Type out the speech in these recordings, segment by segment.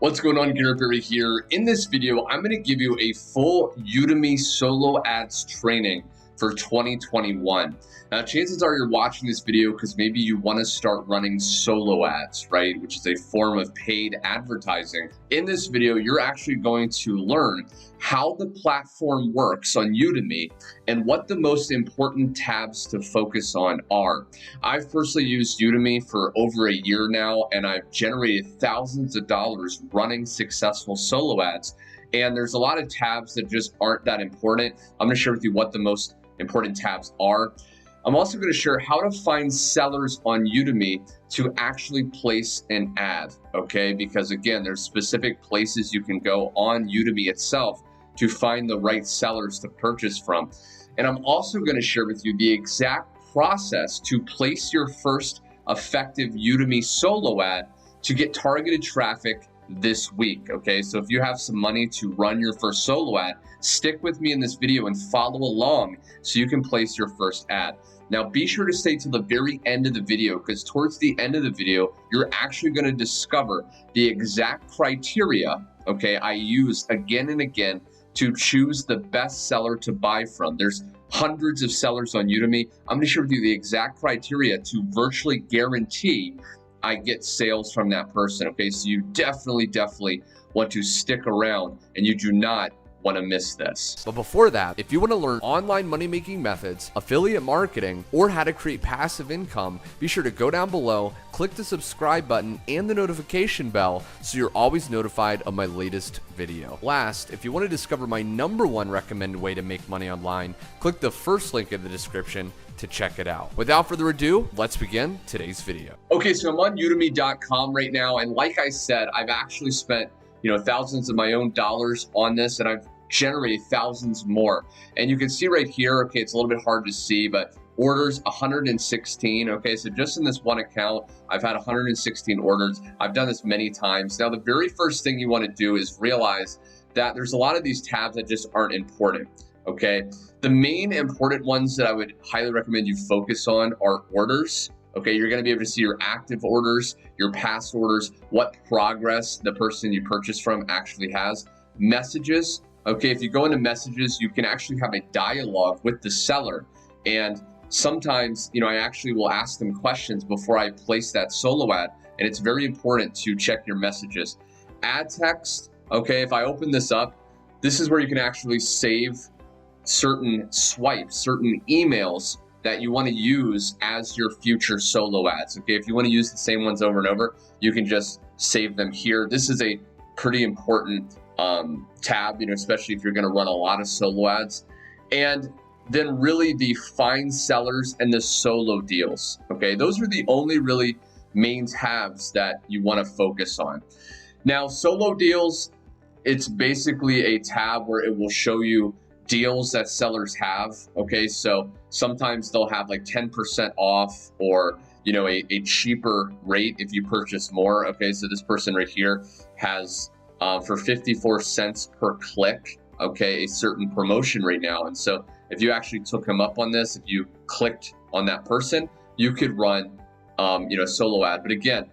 What's going on, Gary here. In this video, I'm going to give you a full Udimi solo ads training for 2021. Now, chances are you're watching this video because maybe you want to start running solo ads, right? Which is a form of paid advertising. In this video, you're actually going to learn how the platform works on Udimi and what the most important tabs to focus on are. I've personally used Udimi for over a year now, and I've generated thousands of dollars running successful solo ads. And there's a lot of tabs that just aren't that important. I'm going to share with you what the most important tabs are. I'm also going to share how to find sellers on Udimi to actually place an ad, okay? Because again, there's specific places you can go on Udimi itself to find the right sellers to purchase from. And I'm also going to share with you the exact process to place your first effective Udimi solo ad to get targeted traffic this week, okay? So if you have some money to run your first solo ad, stick with me in this video and follow along so you can place your first ad. Now, be sure to stay to the very end of the video, because towards the end of the video, you're actually going to discover the exact criteria, okay, I use again and again to choose the best seller to buy from. There's hundreds of sellers on Udimi. I'm going to share with you the exact criteria to virtually guarantee I get sales from that person, okay? So you definitely want to stick around, and you do not want to miss this. But before that, if you want to learn online money-making methods, affiliate marketing, or how to create passive income, be sure to go down below, click the subscribe button and the notification bell so you're always notified of my latest video. Last, if you want to discover my #1 recommended way to make money online, click the first link in the description to check it out. Without further ado, let's begin today's video. Okay, so I'm on udimi.com right now, and like I said, I've actually spent thousands of my own dollars on this, and I've generated thousands more. And you can see right here, okay, it's a little bit hard to see, but orders 116. Okay, so just in this one account, I've had 116 orders. I've done this many times. Now, the very first thing you want to do is realize that there's a lot of these tabs that just aren't important. Okay, the main important ones that I would highly recommend you focus on are orders. Okay, you're going to be able to see your active orders, your past orders, what progress the person you purchased from actually has. Messages. Okay, if you go into messages, you can actually have a dialogue with the seller. And sometimes, I actually will ask them questions before I place that solo ad. And it's very important to check your messages. Ad text. Okay, if I open this up, this is where you can actually save certain swipes, certain emails that you want to use as your future solo ads. Okay, if you want to use the same ones over and over, you can just save them here. This is a pretty important tab, especially if you're going to run a lot of solo ads. And then really the find sellers and the solo deals. Okay, those are the only really main tabs that you want to focus on. Now, solo deals, it's basically a tab where it will show you deals that sellers have. Okay, so sometimes they'll have like 10% off or a cheaper rate if you purchase more. Okay, so this person right here has for 54 cents per click, okay, a certain promotion right now. And so if you actually took him up on this, if you clicked on that person, you could run a solo ad. But again,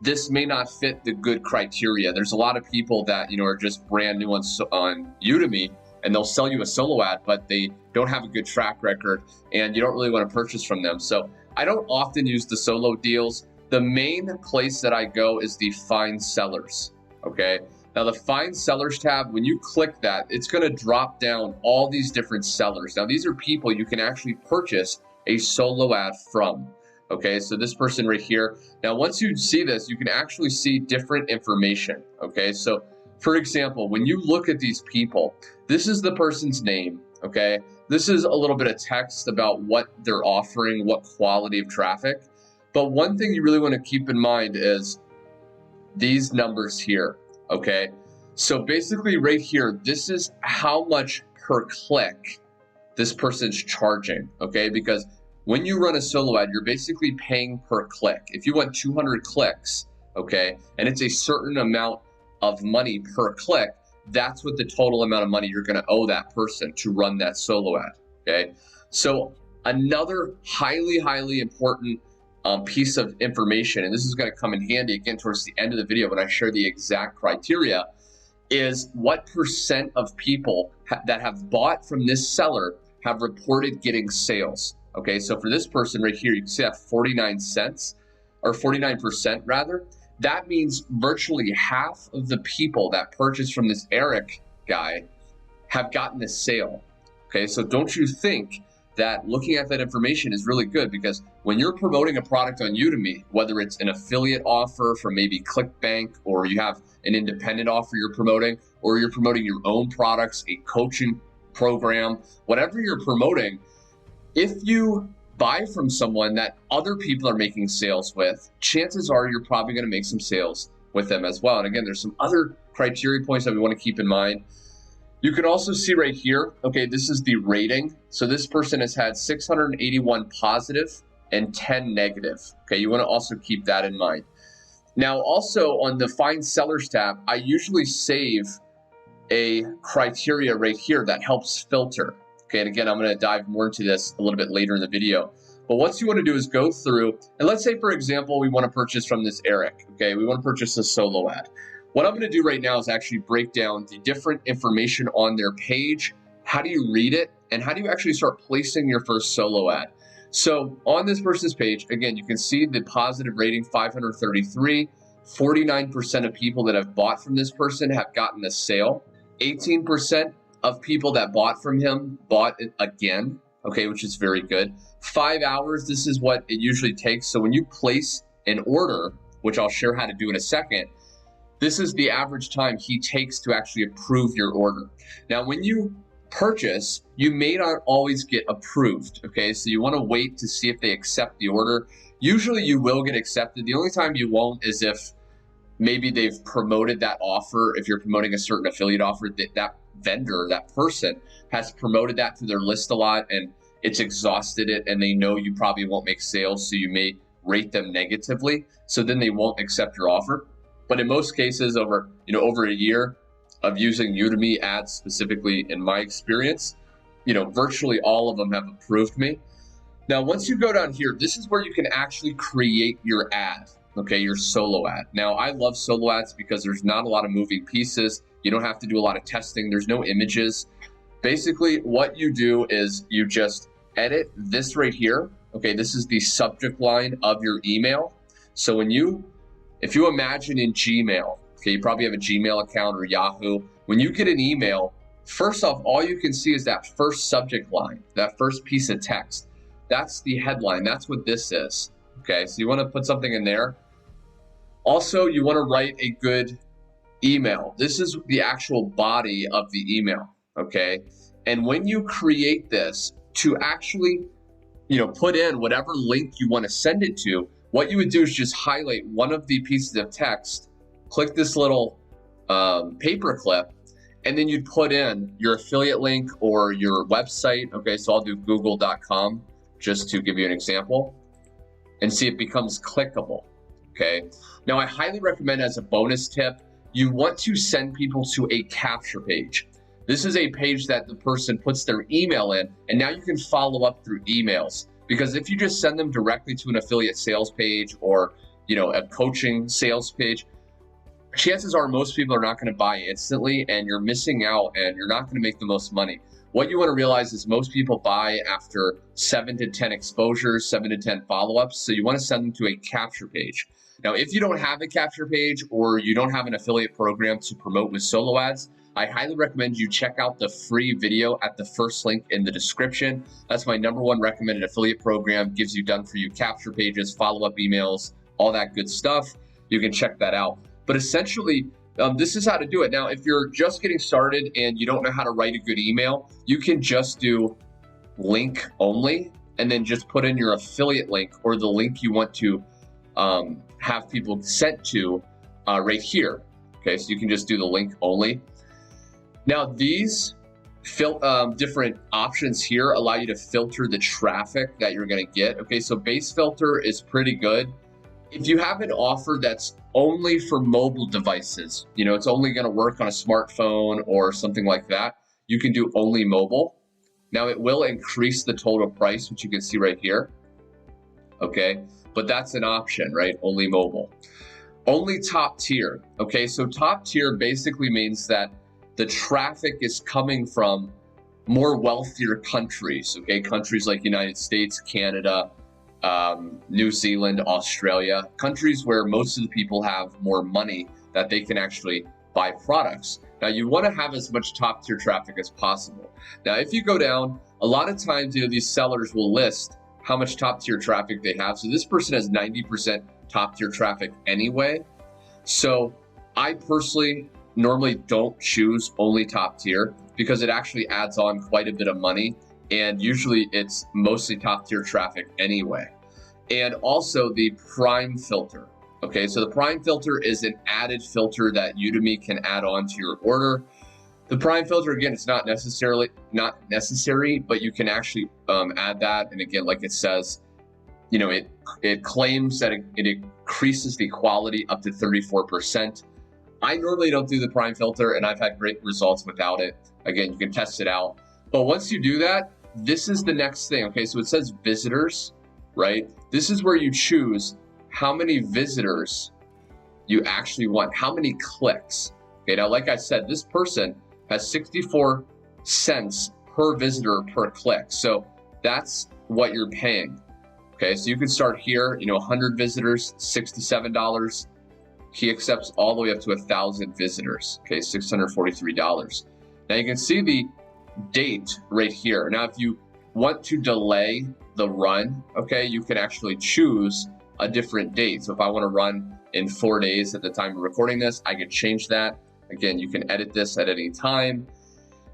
this may not fit the good criteria. There's a lot of people that are just brand new on Udimi, and they'll sell you a solo ad, but they don't have a good track record, and you don't really want to purchase from them. So I don't often use the solo deals. The main place that I go is the find sellers. Okay, now the find sellers tab, when you click that, it's going to drop down all these different sellers. Now, these are people you can actually purchase a solo ad from. Okay, so this person right here. Now, once you see this, you can actually see different information. Okay, so for example, when you look at these people, this is the person's name. Okay, this is a little bit of text about what they're offering, what quality of traffic. But one thing you really want to keep in mind is these numbers here. Okay, so basically right here, this is how much per click this person's charging. Okay, because when you run a solo ad, you're basically paying per click. If you want 200 clicks, okay, and it's a certain amount of money per click, that's what the total amount of money you're going to owe that person to run that solo ad. Okay, so another highly important piece of information, and this is going to come in handy again towards the end of the video when I share the exact criteria, is what percent of people that have bought from this seller have reported getting sales. Okay, so for this person right here, you can see that 49 cents, or 49% rather. That means virtually half of the people that purchased from this Eric guy have gotten a sale. Okay, so don't you think that looking at that information is really good? Because when you're promoting a product on Udimi, whether it's an affiliate offer from maybe ClickBank, or you have an independent offer you're promoting, or you're promoting your own products, a coaching program, whatever you're promoting, if you buy from someone that other people are making sales with, chances are you're probably going to make some sales with them as well. And again, there's some other criteria points that we want to keep in mind. You can also see right here, okay, this is the rating. So this person has had 681 positive and 10 negative. Okay, you want to also keep that in mind. Now, also on the Find Sellers tab, I usually save a criteria right here that helps filter. Okay, and again, I'm going to dive more into this a little bit later in the video. But what you want to do is go through, and let's say, for example, we want to purchase from this Eric. Okay, we want to purchase a solo ad. What I'm going to do right now is actually break down the different information on their page. How do you read it? And how do you actually start placing your first solo ad? So on this person's page, again, you can see the positive rating, 533. 49% of people that have bought from this person have gotten a sale. 18% of people that bought from him bought it again, okay, which is very good. 5 hours, this is what it usually takes. So when you place an order, which I'll share how to do in a second, this is the average time he takes to actually approve your order. Now, when you purchase, you may not always get approved, okay? So you want to wait to see if they accept the order. Usually you will get accepted. The only time you won't is if maybe they've promoted that offer. If you're promoting a certain affiliate offer, that vendor, that person has promoted that to their list a lot and it's exhausted it, and they know you probably won't make sales, so you may rate them negatively. So then they won't accept your offer. But in most cases, over a year of using Udimi ads, specifically in my experience, virtually all of them have approved me. Now, once you go down here, this is where you can actually create your ad, okay, your solo ad. Now, I love solo ads because there's not a lot of moving pieces. You don't have to do a lot of testing. There's no images. Basically, what you do is you just edit this right here. Okay, this is the subject line of your email. So if you imagine in Gmail, okay, you probably have a Gmail account or Yahoo. When you get an email, first off, all you can see is that first subject line, that first piece of text. That's the headline. That's what this is. Okay, so you want to put something in there. Also, you want to write a good email. This is the actual body of the email, okay? And when you create this to actually, put in whatever link you want to send it to, what you would do is just highlight one of the pieces of text, click this little paper clip, and then you'd put in your affiliate link or your website. Okay, so I'll do google.com just to give you an example and see if it becomes clickable. Okay, now I highly recommend, as a bonus tip, you want to send people to a capture page. This is a page that the person puts their email in, and now you can follow up through emails. Because if you just send them directly to an affiliate sales page or, a coaching sales page, chances are most people are not going to buy instantly, and you're missing out, and you're not going to make the most money. What you want to realize is most people buy after 7 to 10 exposures, 7 to 10 follow-ups. So you want to send them to a capture page. Now, if you don't have a capture page or you don't have an affiliate program to promote with solo ads, I highly recommend you check out the free video at the first link in the description. That's my #1 recommended affiliate program. Gives you done for you capture pages, follow-up emails, all that good stuff. You can check that out. But essentially, this is how to do it. Now, if you're just getting started and you don't know how to write a good email, you can just do link only and then just put in your affiliate link or the link you want to have people sent to right here. Okay, so you can just do the link only. Now, these different options here allow you to filter the traffic that you're going to get. Okay, so base filter is pretty good. If you have an offer that's only for mobile devices, it's only going to work on a smartphone or something like that, you can do only mobile. Now, it will increase the total price, which you can see right here. Okay, but that's an option, right? Only mobile. Only top tier. Okay, so top tier basically means that the traffic is coming from more wealthier countries, okay? Countries like United States, Canada, New Zealand, Australia, countries where most of the people have more money that they can actually buy products. Now, you want to have as much top tier traffic as possible. Now, if you go down, a lot of times, these sellers will list how much top tier traffic they have. So this person has 90% top tier traffic anyway. So I personally normally don't choose only top tier because it actually adds on quite a bit of money. And usually it's mostly top tier traffic anyway. And also the prime filter. Okay, so the prime filter is an added filter that Udimi can add on to your order. The prime filter, again, it's not necessary, but you can actually add that. And again, like it says, it claims that it increases the quality up to 34%. I normally don't do the prime filter, and I've had great results without it. Again, you can test it out. But once you do that, this is the next thing. Okay, so it says visitors, right? This is where you choose how many visitors you actually want, how many clicks. Okay, now, like I said, this person has 64 cents per visitor per click. So that's what you're paying. Okay, so you can start here, 100 visitors, $67. He accepts all the way up to 1,000 visitors. Okay, $643. Now you can see the date right here. Now, if you want to delay the run, okay, you can actually choose a different date. So if I want to run in 4 days at the time of recording this, I can change that. Again, you can edit this at any time.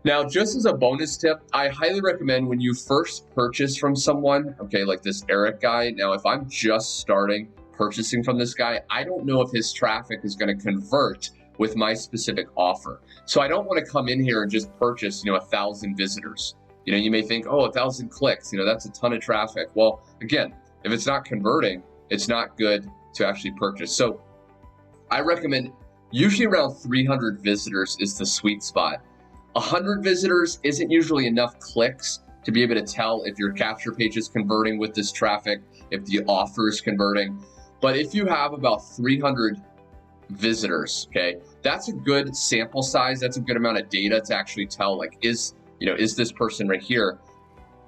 Now, just as a bonus tip, I highly recommend when you first purchase from someone, okay, like this Eric guy. Now, if I'm just starting purchasing from this guy, I don't know if his traffic is going to convert with my specific offer. So I don't want to come in here and just purchase, 1,000 visitors. You may think, oh, 1,000 clicks, that's a ton of traffic. Well, again, if it's not converting, it's not good to actually purchase. So I recommend usually around 300 visitors is the sweet spot. 100 visitors isn't usually enough clicks to be able to tell if your capture page is converting with this traffic, if the offer is converting. But if you have about 300 visitors, okay, that's a good sample size. That's a good amount of data to actually tell, like, is this person right here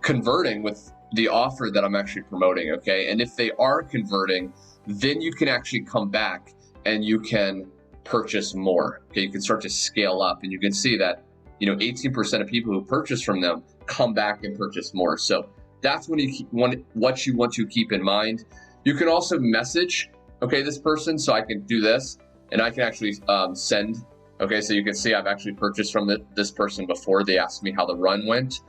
converting with the offer that I'm actually promoting, okay? And if they are converting, then you can actually come back and you can purchase more, okay? You can start to scale up, and you can see that, 18% of people who purchase from them come back and purchase more. So that's what you want to keep in mind. You can also message, okay, this person. So I can do this, and I can actually send. Okay, so you can see I've actually purchased from this person before. They asked me how the run went.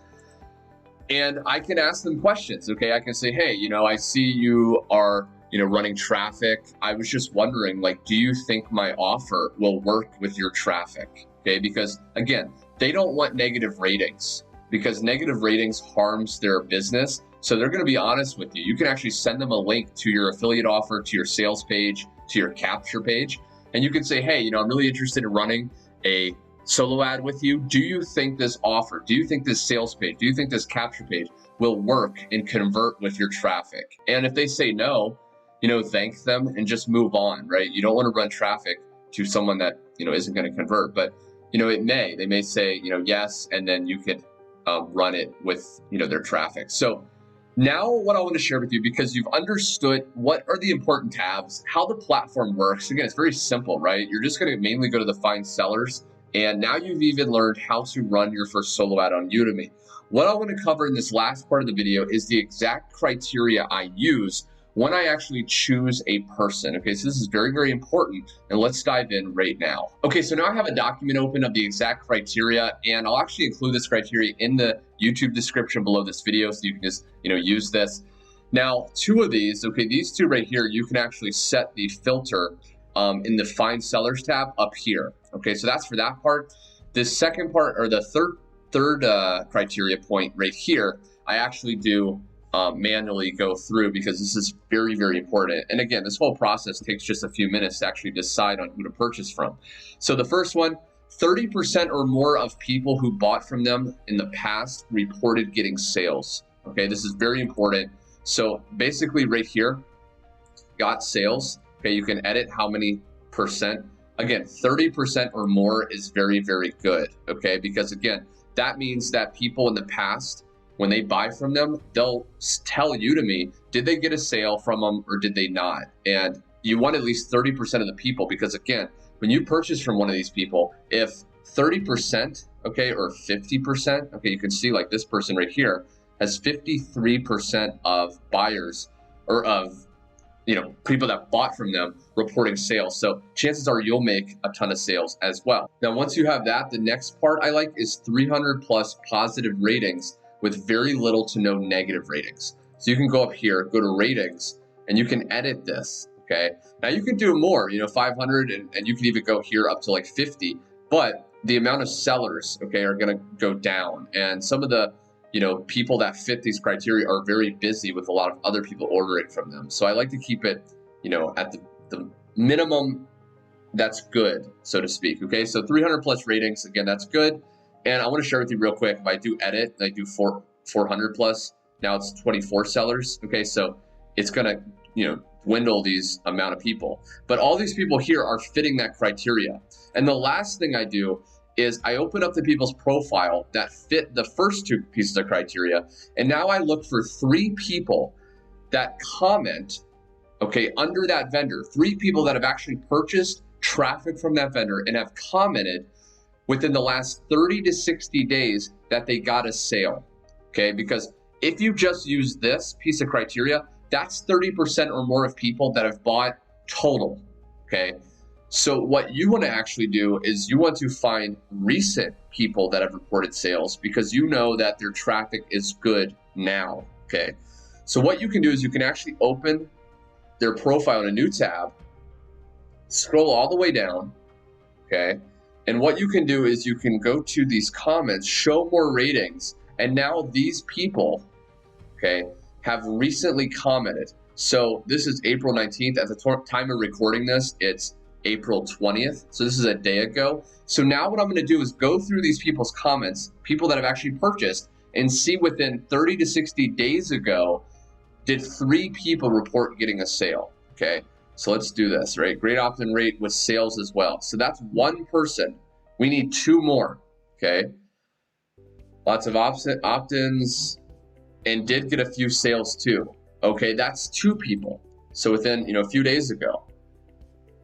And I can ask them questions, okay? I can say, hey, I see you are, running traffic. I was just wondering, like, do you think my offer will work with your traffic? Okay, because again, they don't want negative ratings, because negative ratings harms their business. So they're going to be honest with you. You can actually send them a link to your affiliate offer, to your sales page, to your capture page. And you can say, hey, I'm really interested in running a solo ad with you. Do you think this offer, do you think this sales page, do you think this capture page will work and convert with your traffic? And if they say no, thank them and just move on, right? You don't want to run traffic to someone that, isn't going to convert, but, they may say, yes, and then you could run it with, their traffic. So now what I want to share with you, because you've understood what are the important tabs, how the platform works. Again, it's very simple, right? You're just going to mainly go to the find sellers. And now you've even learned how to run your first solo ad on Udimi. What I want to cover in this last part of the video is the exact criteria I use when I actually choose a person. Okay, so this is very, very important, and let's dive in right now. Okay, so now I have a document open of the exact criteria, and I'll actually include this criteria in the YouTube description below this video, so you can just, use this. Now, two of these, okay, these two right here, you can actually set the filter in the Find Sellers tab up here. Okay, so that's for that part. The second part, or the third criteria point right here, I actually do manually go through, because this is very, very important. And again, this whole process takes just a few minutes to actually decide on who to purchase from. So the first one, 30% or more of people who bought from them in the past reported getting sales. Okay, this is very important. So basically right here, got sales. Okay, you can edit how many percent. Again, 30% or more is very, very good. Okay, because again, that means that people in the past, when they buy from them, they'll tell Udimi, did they get a sale from them or did they not? And you want at least 30% of the people, because again, when you purchase from one of these people, if 30%, okay, or 50%, okay, you can see like this person right here has 53% of buyers or of, people that bought from them reporting sales. So chances are you'll make a ton of sales as well. Now, once you have that, the next part I like is 300 plus positive ratings with very little to no negative ratings. So you can go up here, go to ratings, and you can edit this, okay? Now you can do more, 500, and you can even go here up to like 50, but the amount of sellers, okay, are gonna go down. And some of the people that fit these criteria are very busy with a lot of other people ordering from them. So I like to keep it, at the minimum that's good, so to speak. Okay, so 300 plus ratings, again, that's good. And I want to share with you real quick, if I do edit, I do 400 plus, now it's 24 sellers. Okay, so it's gonna, dwindle these amount of people. But all these people here are fitting that criteria. And the last thing I do is I open up the people's profile that fit the first two pieces of criteria. And now I look for 3 people that comment, okay, under that vendor, 3 people that have actually purchased traffic from that vendor and have commented within the last 30 to 60 days that they got a sale, okay? Because if you just use this piece of criteria, that's 30% or more of people that have bought total, okay? So what you want to actually do is you want to find recent people that have reported sales, because you know that their traffic is good now, okay? So what you can do is you can actually open their profile in a new tab, scroll all the way down, okay? And what you can do is you can go to these comments, show more ratings, and now these people, okay, have recently commented. So this is April 19th. At the time of recording this, it's April 20th. So this is a day ago. So now what I'm going to do is go through these people's comments, people that have actually purchased, and see within 30 to 60 days ago, did 3 people report getting a sale? Okay, so let's do this, right? Great opt-in rate with sales as well. So that's 1 person. We need 2 more, okay? Lots of opt-ins and did get a few sales too. Okay, that's 2 people. So within, a few days ago,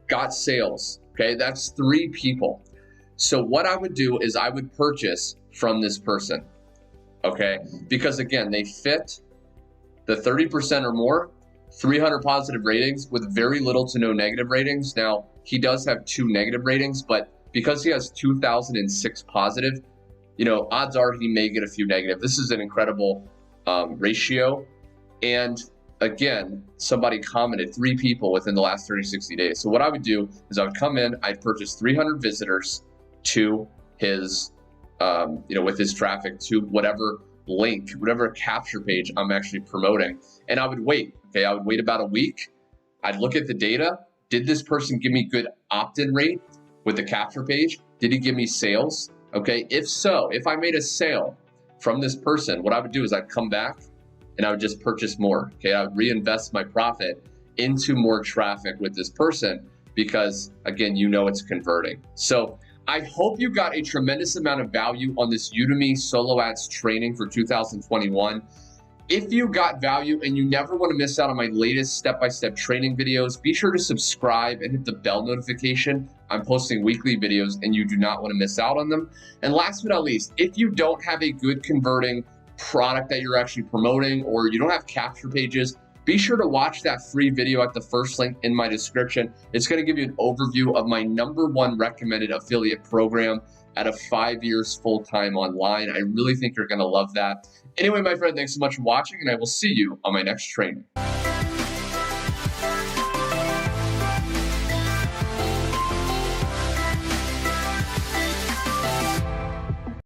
got sales, okay? That's 3 people. So what I would do is I would purchase from this person, okay? Because again, they fit the 30% or more, 300 positive ratings with very little to no negative ratings. Now, he does have 2 negative ratings, but because he has 2,006 positive, odds are he may get a few negative. This is an incredible ratio. And again, somebody commented 3 people within the last 30, 60 days. So what I would do is I would come in, I'd purchase 300 visitors to his, with his traffic to whatever link, whatever capture page I'm actually promoting. And I would wait, okay? I would wait about a week. I'd look at the data. Did this person give me good opt-in rate with the capture page? Did he give me sales? Okay, if so, if I made a sale from this person, what I would do is I'd come back and I would just purchase more, okay? I would reinvest my profit into more traffic with this person because, again, it's converting. So I hope you got a tremendous amount of value on this Udimi solo ads training for 2021. If you got value and you never want to miss out on my latest step-by-step training videos, be sure to subscribe and hit the bell notification. I'm posting weekly videos and you do not want to miss out on them. And last but not least, if you don't have a good converting product that you're actually promoting, or you don't have capture pages, be sure to watch that free video at the first link in my description. It's going to give you an overview of my #1 recommended affiliate program out of 5 years full-time online. I really think you're going to love that. Anyway, my friend, thanks so much for watching, and I will see you on my next training.